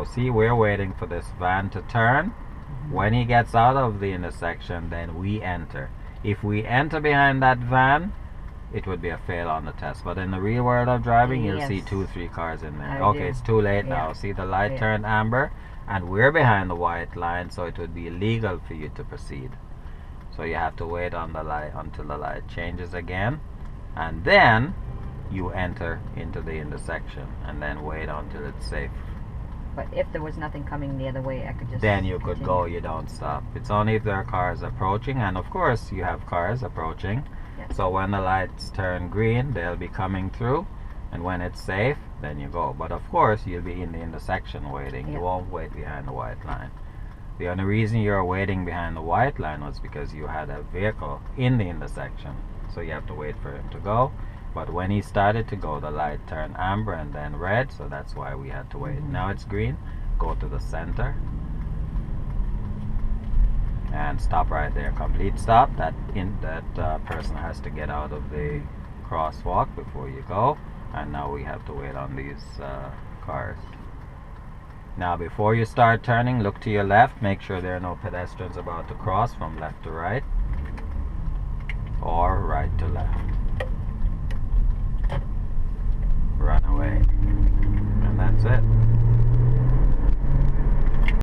So see, we're waiting for this van to turn. When he gets out of the intersection, then we enter. If we enter behind that van, it would be a fail on the test. But in the real world of driving, you'll see 2-3 cars in there. Okay, it's too late now. See, the light turned amber, and we're behind the white line, so it would be illegal for you to proceed. So you have to wait on the light until the light changes again, and then you enter into the intersection, and then wait until it's safe. But if there was nothing coming the other way, I could just... Then you could go, you don't stop. It's only if there are cars approaching, and of course you have cars approaching. Yes. So when the lights turn green, they'll be coming through, and when it's safe, then you go. But of course you'll be in the intersection waiting. You won't wait behind the white line. The only reason you're waiting behind the white line was because you had a vehicle in the intersection. So you have to wait for him to go. But when he started to go, the light turned amber and then red, so that's why we had to wait. Now it's green. Go to the center and stop right there. Complete stop. That person has to get out of the crosswalk before you go. And now we have to wait on these cars. Now before you start turning, look to your left. Make sure there are no pedestrians about to cross from left to right or right to left.